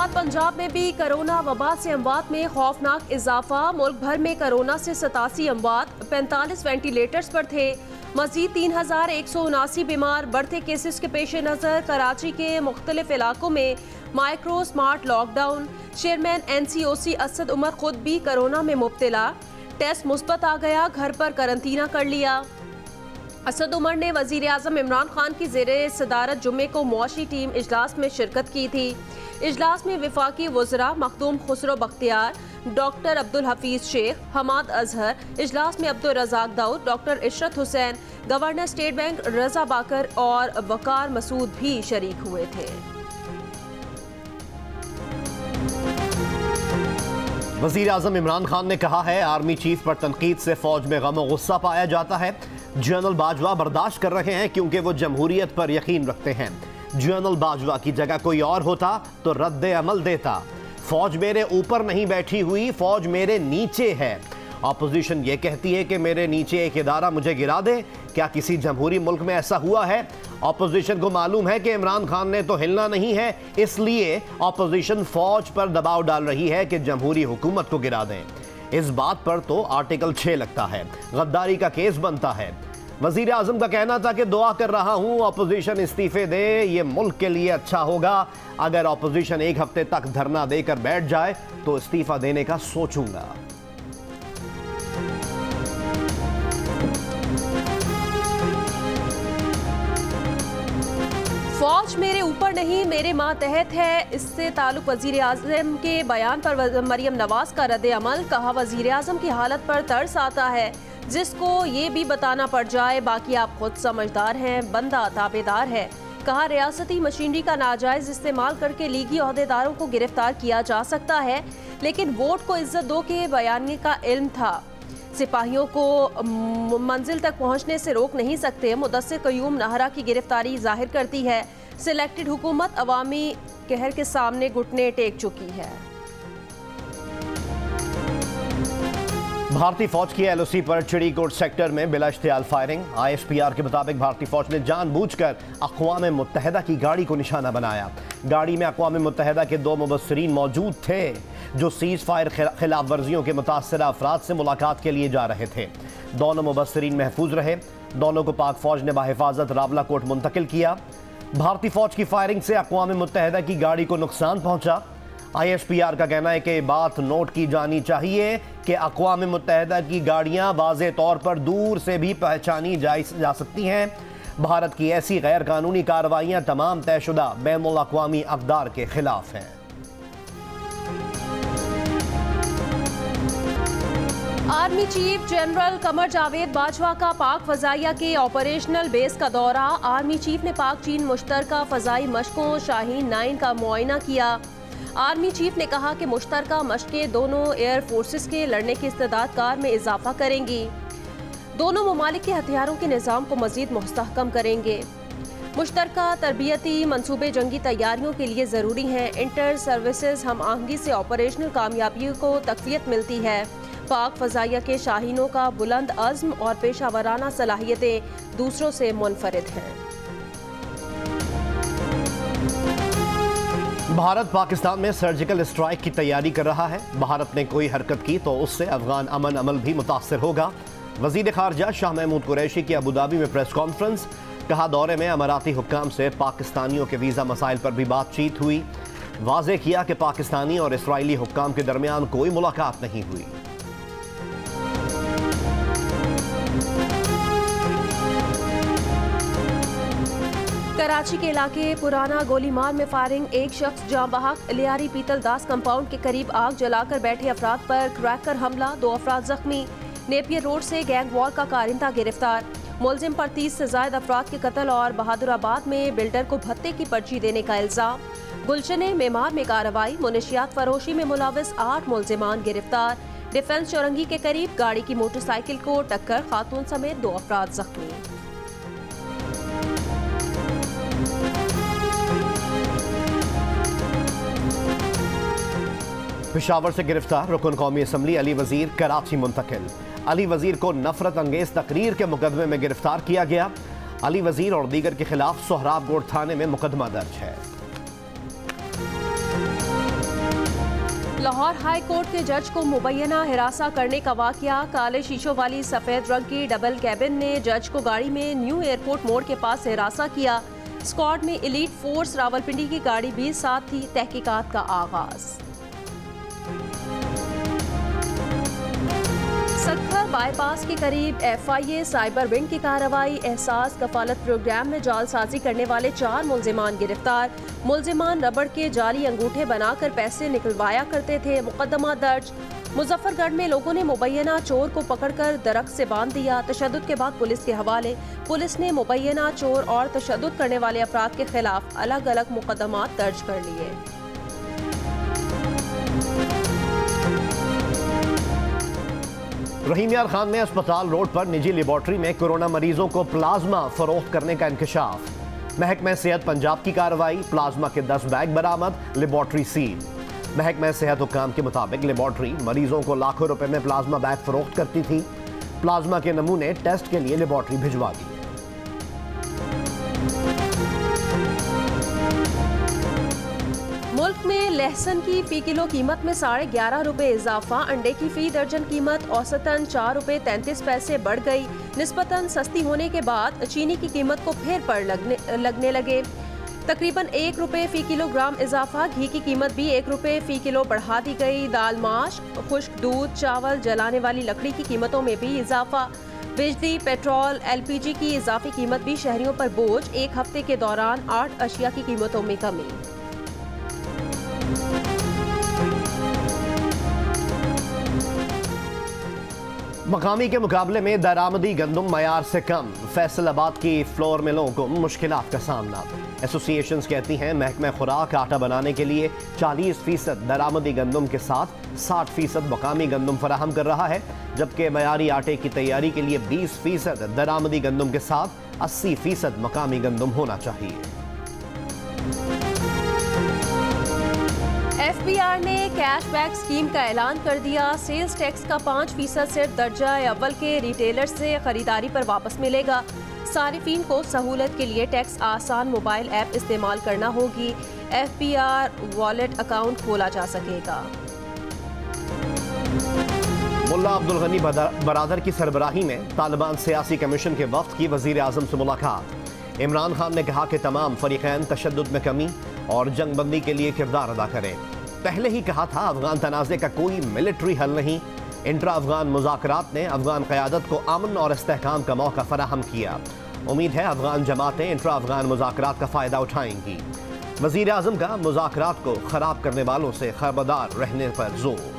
बाद पंजाब में भी कोरोना वबा से अमवात में खौफनाक इजाफा। मुल्क भर में कोरोना से 87 अमवात, 45 वेंटिलेटर्स पर थे। मजीद 3179 बीमार। बढ़ते केसेस के पेश नज़र कराची के मुख्तलिफ इलाकों में micro smart lockdown. Chairman NCOC Asad Umar खुद भी कोरोना में मुब्तला। टेस्ट मुस्बत आ गया, घर पर करंतना कर लिया। असद उमर ने वज़ीर आज़म इमरान खान की ज़ेरे सदारत जुम्मे को मुआशी टीम इजलास में शिरकत की थी। इजलास में वफाकी वज़रा मखदूम खुसरो बख्तियार, डॉक्टर अब्दुल हफीज शेख, हमाद अजहर, इजलास में Abdul Razak Dawood, doctor Ishrat Hussain, governor state bank Raza Baqir और वकार मसूद भी शरीक हुए थे। वज़ीर आज़म इमरान खान ने कहा है, आर्मी चीफ पर तनकीद से फौज में गम और गुस्सा पाया जाता है। जनरल बाजवा बर्दाश्त कर रहे हैं क्योंकि वो जमहूरियत पर यकीन रखते हैं। जनरल बाजवा की जगह कोई और होता तो रद्द अमल देता। फौज मेरे ऊपर नहीं बैठी हुई, फौज मेरे नीचे है। अपोजिशन ये कहती है कि मेरे नीचे एक इदारा मुझे गिरा दे। क्या किसी जमहूरी मुल्क में ऐसा हुआ है? अपोजिशन को मालूम है कि इमरान खान ने तो हिलना नहीं है, इसलिए अपोजिशन फौज पर दबाव डाल रही है कि जमहूरी हुकूमत को गिरा दें। इस बात पर तो आर्टिकल 6 लगता है, गद्दारी का केस बनता है। वजीर आजम का कहना था कि दुआ कर रहा हूं अपोजिशन इस्तीफे दे, ये मुल्क के लिए अच्छा होगा। अगर अपोजिशन एक हफ्ते तक धरना देकर बैठ जाए तो इस्तीफा देने का सोचूंगा। फौज मेरे ऊपर नहीं, मेरे मातहत है। इससे ताल्लुक वजीर आज़म के बयान पर मरियम नवाज का रद्द अमल। कहा, वजीर आज़म की हालत पर तरस आता है, जिसको ये भी बताना पड़ जाए, बाकी आप खुद समझदार हैं, बंदा ताबेदार है। कहा, रियासती मशीनरी का नाजायज इस्तेमाल करके लीगी ओहदेदारों को गिरफ्तार किया जा सकता है, लेकिन वोट को इज्जत दो के बयान का इल्म था। सिपाहियों को मंजिल तक पहुंचने से रोक नहीं सकते। मुदस्सिर क़य्यूम नाहरा की गिरफ्तारी जाहिर करती है, सिलेक्टेड हुकूमत अवामी कहर के सामने घुटने टेक चुकी है। भारतीय फौज की LOC पर चिड़ीकोट सेक्टर में बिला इश्तियाल फायरिंग। ISPR के मुताबिक भारतीय फौज ने जानबूझकर अक़वाम मुत्तहिदा की गाड़ी को निशाना बनाया। गाड़ी में अक़वाम मुत्तहिदा के 2 मुबस्सिरीन मौजूद थे जो सीज़ फायर खिलाफ वर्जियों के मुतासरा अफराद से मुलाकात के लिए जा रहे थे। दोनों मुबस्सिरीन महफूज रहे। दोनों को पाक फौज ने बाहिफाजत रावलाकोट मुंतकिल किया। भारतीय फौज की फायरिंग से अक़वाम मुत्तहिदा की गाड़ी को नुकसान पहुंचा। ISPR का कहना है कि बात नोट की जानी चाहिए कि अक़वाम मुत्तहिदा की गाड़ियां वाज़े तौर पर दूर से भी पहचानी जा सकती हैं। भारत की ऐसी गैर कानूनी कार्रवाइयां तमाम तयशुदा बैनुल अक़वामी अक़दार के खिलाफ हैं। Army chief general Qamar Javed Bajwa का पाक फ़ज़ाइया के ऑपरेशनल बेस का दौरा। आर्मी चीफ ने पाक चीन मुश्तरका फ़ज़ाई मशकों शाहीन 9 का मुआयना किया। आर्मी चीफ ने कहा कि मुश्तरका मशकें दोनों एयर फोर्सेस के लड़ने की इस्तेदाद कार में इजाफा करेंगी, दोनों ममालिक के हथियारों के निज़ाम को मज़ीद मुस्तहकम करेंगे। मुश्तरका तरबियती मंसूबे जंगी तैयारियों के लिए ज़रूरी हैं। इंटर सर्विसेज हम आहंगी से ऑपरेशनल कामयाबी को तक़वियत मिलती है। पाक फ़ज़ाइया के शाहीनों का बुलंद अज़्म और पेशावराना सलाहियतें दूसरों से मुनफरिद हैं। भारत पाकिस्तान में सर्जिकल स्ट्राइक की तैयारी कर रहा है। भारत ने कोई हरकत की तो उससे अफगान अमन अमल भी मुतासर होगा। वज़ीर ख़ारजा शाह महमूद कुरैशी की अबूधाबी में प्रेस कॉन्फ्रेंस। कहा, दौरे में अमाराती हुक्काम से पाकिस्तानियों के वीज़ा मसाइल पर भी बातचीत हुई। वाज़े किया कि पाकिस्तानी और इसराइली हुक्काम के दरमियान कोई मुलाकात नहीं हुई। कराची के इलाके पुराना गोलीमार में फायरिंग। एक शख्स जाँ बहक। लियारी पीतल दास कंपाउंड के करीब आग जलाकर बैठे अफराद पर क्रैकर हमला, 2 अफराद जख्मी। नेपियर रोड से गैंग वॉर का कारिंदा गिरफ्तार। मुलजिम पर 30 से ज्यादा अफराद के कत्ल और बहादुराबाद में बिल्डर को भत्ते की पर्ची देने का इल्जाम। गुलशने मेमार में कार्रवाई। मुनशियात फरोशी में मुलविस 8 मुलजिमान गिरफ्तार। डिफेंस चौरंगी के करीब गाड़ी की मोटरसाइकिल को टक्कर, खातून समेत 2 अफराद जख्मी। पेशावर से गिरफ्तार रुकन कौमी असम्बली अली वजीर कराची मुंतकिल। अली वजीर को नफरत अंगेज तकरीर के मुकदमे में गिरफ्तार किया गया। अली वजीर और दीगर के खिलाफ सोहराब गोड़ थाने में मुकदमा दर्ज है। लाहौर हाई कोर्ट के जज को मुबैना हिरासा करने का वाकया। काले शीशों वाली सफेद रंग की डबल कैबिन ने जज को गाड़ी में न्यू एयरपोर्ट मोड़ के पास हिरासा किया। स्क्वाड में एलीट फोर्स रावलपिंडी की गाड़ी भी साथ थी। तहकीकात का आगाज। सक्खर बाईपास के करीब FIA साइबर विंग की कार्रवाई। एहसास कफालत प्रोग्राम में जालसाजी करने वाले 4 मुल्जिमान गिरफ्तार। मुल्जिमान रबड़ के जाली अंगूठे बनाकर पैसे निकलवाया करते थे। मुकदमा दर्ज। मुजफ्फरगढ़ में लोगों ने मुबैना चोर को पकड़कर दरख्त से बांध दिया। तशद्दुद के बाद पुलिस के हवाले। पुलिस ने मुबैना चोर और तशद्दुद करने वाले अफराद के खिलाफ अलग अलग मुकदमा दर्ज कर लिए। रहीम यार खान में अस्पताल रोड पर निजी लेबॉर्ट्री में कोरोना मरीजों को प्लाज्मा फरोख्त करने का इंकशाफ। महकमा सेहत पंजाब की कार्रवाई। प्लाज्मा के 10 बैग बरामद। Laboratory seal. महकमा सेहत हुक्काम के मुताबिक लेबॉर्ट्री मरीजों को लाखों रुपए में प्लाज्मा बैग फरोख्त करती थी। प्लाज्मा के नमूने टेस्ट के लिए लेबॉर्ट्री भिजवा दी। मुल्क में लहसुन की फी किलो कीमत में 11.5 रुपए इजाफा। अंडे की फी दर्जन कीमत औसतन 4 रुपए 33 पैसे बढ़ गई। निस्बतन सस्ती होने के बाद चीनी की कीमत को फिर पड़ लगने लगे। तकरीबन 1 रुपए फी किलोग्राम इजाफा। घी की कीमत भी 1 रुपए फी किलो बढ़ा दी गई। दाल, माश, खुश्क दूध, चावल, जलाने वाली लकड़ी की कीमतों में भी इजाफा। बिजली, पेट्रोल, LPG की इजाफी कीमत भी शहरियों पर बोझ। एक हफ्ते के दौरान 8 अशिया की कीमतों में कमी। मकामी के मुकाबले में दरामदी गंदम मयार से कम। फैसलाबाद की फ्लोर मिलों को मुश्किलात का सामना। एसोसिएशंस कहती हैं महकमा खुराक आटा बनाने के लिए 40% दरामदी गंदम के साथ 60% मकामी गंदम फराहम कर रहा है, जबकि मयारी आटे की तैयारी के लिए 20% दरामदी गंदम के साथ 80% मकामी गंदम होना चाहिए। FBR ने कैशबैक स्कीम का ऐलान कर दिया। सेल्स टैक्स का 5% सिर्फ दर्जा अव्वल के रिटेलर से खरीदारी पर वापस मिलेगा। सारिफीन को सहूलत के लिए टैक्स आसान मोबाइल ऐप इस्तेमाल करना होगी। FBR वॉलेट अकाउंट खोला जा सकेगा। मुल्ला अब्दुल गनी बरादर की सरबराही में तालिबान सियासी कमीशन के वफ्द की वजीर आजम से मुलाकात। इमरान खान ने कहा कि तमाम फरीकैन तशद्दुद में कमी और जंगबंदी के लिए किरदार अदा करें। पहले ही कहा था अफगान तनाज़े का कोई मिलिट्री हल नहीं। इंट्रा अफगान मुज़ाकरात ने अफगान क़यादत को अमन और इस्तेहकाम का मौका फराहम किया। उम्मीद है अफगान जमातें इंट्रा अफगान मुज़ाकरात का फ़ायदा उठाएंगी। वज़ीर आज़म का मुज़ाकरात को ख़राब करने वालों से खबरदार रहने पर जोर।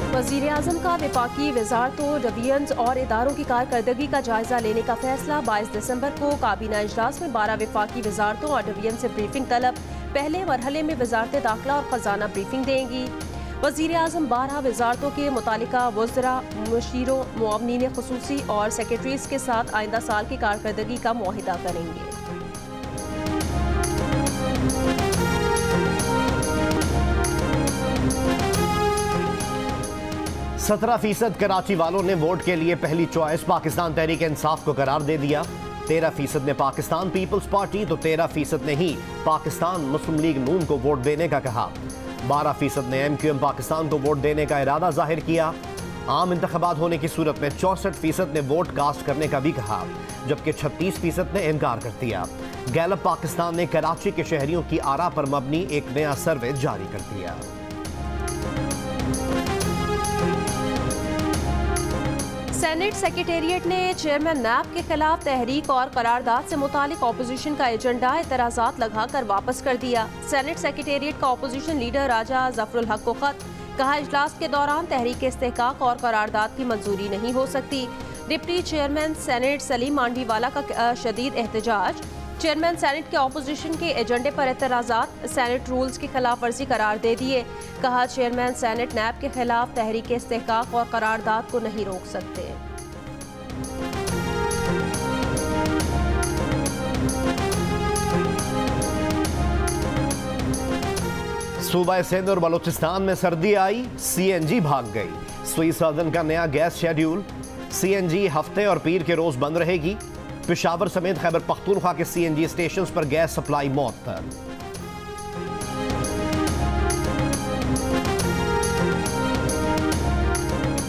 वज़ीर आज़म का वफाकी वज़ारतों, डिवीजन्स और इदारों की कारकर्दगी का जायजा लेने का फैसला। 22 दिसंबर को काबीना इजलास में 12 वफाकी वज़ारतों और डिवीजन से ब्रीफिंग तलब। पहले मरहले में वज़ारत दाखिला और ख़जाना ब्रीफिंग देंगी। वज़ीर आज़म 12 वज़ारतों के मुतालिका वज़रा, मुशीरों, मुआवनीन ख़ुसूसी और सेक्रेटरीज़ के साथ आइंदा साल की कारकर्दगी का मुआहिदा करेंगे। 17% कराची वालों ने वोट के लिए पहली चॉइस पाकिस्तान तहरीक इंसाफ को करार दे दिया। 13% ने पाकिस्तान पीपल्स पार्टी तो 13% ने ही पाकिस्तान मुस्लिम लीग नून को वोट देने का कहा। 12% ने MQM पाकिस्तान को वोट देने का इरादा जाहिर किया। आम इंतखाबात होने की सूरत में 64% ने वोट कास्ट करने का भी कहा, जबकि 36% ने इनकार कर दिया। गैलप पाकिस्तान ने कराची के शहरियों की आरा पर मबनी एक नया सर्वे जारी कर दिया। सेनेट सेक्रेटेरिएट ने चेयरमैन नैब के खिलाफ तहरीक और करारदाद से मुतालिक ऑपोजिशन का एजेंडा एतराज़ात लगाकर वापस कर दिया। सेनेट सेक्रेटेरिएट का ऑपोजिशन लीडर राजा जफरुल हक को खत। कहा, इजलास के दौरान तहरीक इस्तेहकाक और करारदाद की मंजूरी नहीं हो सकती। Deputy chairman senate Saleem Mandviwalla का शदीद एहतजाज। चेयरमैन सेनेट के ऑपोजिशन के एजेंडे पर एतराज़ात सेनेट रूल्स की खिलाफ वर्जी करार दे दिए। कहा, चेयरमैन सेनेट नैब के खिलाफ तहरीक इस्तेहकाक और करारदाद को नहीं रोक सकते। सूबा सिंध और बलूचिस्तान में सर्दी आई, CNG भाग गई। सुई सर्दन का नया गैस शेड्यूल। CNG हफ्ते और पीर के रोज बंद रहेगी। पेशावर समेत खैबर पख्तूनख्वा के CNG स्टेशंस पर गैस सप्लाई मौत पर।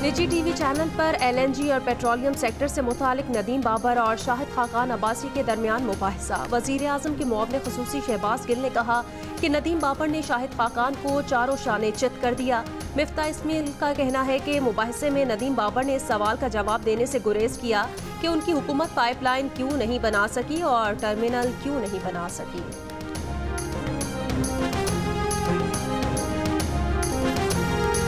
निजी टीवी चैनल पर LNG और पेट्रोलियम सेक्टर से मुतालिक नदीम बाबर और शाहिद खाकान अब्बासी के दरमियान मुबाहिसा। वज़ीर आज़म के मुआविन ख़ुसूसी शहबाज गिल ने कहा कि नदीम बाबर ने शाहिद खाकान को चारों शाने चित कर दिया। मिफ्ता इस्माइल का कहना है कि मुबाहिसे में नदीम बाबर ने इस सवाल का जवाब देने से गुरेज किया कि उनकी हुकूमत पाइपलाइन क्यों नहीं बना सकी और टर्मिनल क्यों नहीं बना सकी।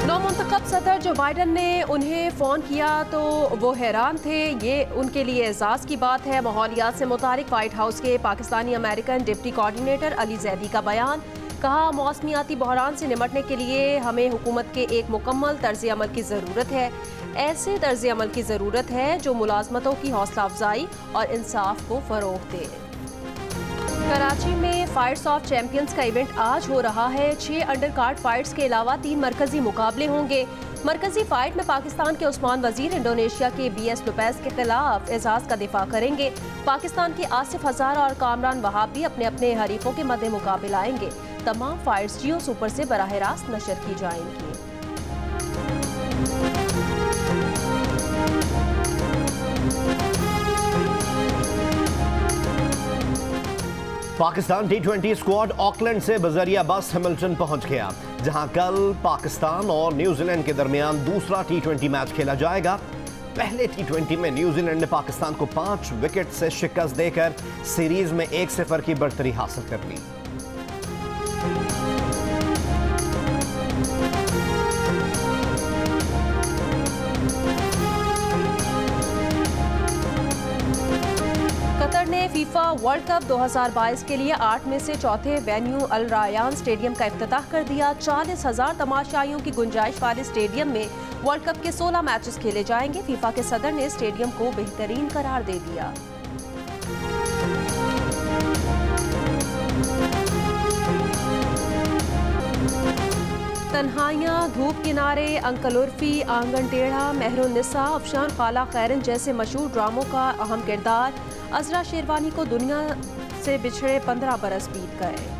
नौमुंतखब सदर जो बाइडन ने उन्हें फ़ोन किया तो वो हैरान थे। ये उनके लिए एजाज़ की बात है। माहौलियात से मुतालिक वाइट हाउस के Pakistani American deputy coordinator Ali Zaidi का बयान। कहा, मौसमियाती बहरान से निमटने के लिए हमें हुकूमत के एक मुकम्मल तर्ज अमल की ज़रूरत है। ऐसे तर्ज अमल की ज़रूरत है जो मुलाजमतों की हौसला अफजाई और इंसाफ को फ़रोग़ दे। कराची में फाइट्स ऑफ चैंपियंस का इवेंट आज हो रहा है। 6 अंडर कार्ड फाइट्स के अलावा 3 मरकजी मुकाबले होंगे। मरकजी फाइट में पाकिस्तान के उस्मान वजीर इंडोनेशिया के BS लोपेज के खिलाफ एजाज का दिफा करेंगे। पाकिस्तान के आसिफ हज़ारा और कामरान वहाब भी अपने अपने हरीफों के मद्दे मुकाबले आएंगे। तमाम फाइट्स जियो सुपर से बराह रास्त नशर की जाएंगी। पाकिस्तान T20 स्क्वाड ऑकलैंड से बजरिया बस हैमिल्टन पहुंच गया, जहां कल पाकिस्तान और न्यूजीलैंड के दरमियान दूसरा T20 मैच खेला जाएगा। पहले T20 में न्यूजीलैंड ने पाकिस्तान को 5 विकेट से शिकस्त देकर सीरीज में 1-0 की बढ़तरी हासिल कर ली। कतर ने फीफा वर्ल्ड कप 2022 के लिए 8 में से चौथे वेन्यू अल रायान स्टेडियम का इफ्तिताह कर दिया। 40,000 तमाशाइयों की गुंजाइश वाले स्टेडियम में वर्ल्ड कप के 16 मैचेस खेले जाएंगे। फीफा के सदर ने स्टेडियम को बेहतरीन करार दे दिया। तन्हाइयाँ, धूप किनारे, अंकल उर्फी, आंगन टेढ़ा, मेहरुन्निसा, अफशान खाला खैरन जैसे मशहूर ड्रामों का अहम किरदार। अजरा शेरवानी को दुनिया से बिछड़े 15 बरस बीत गए।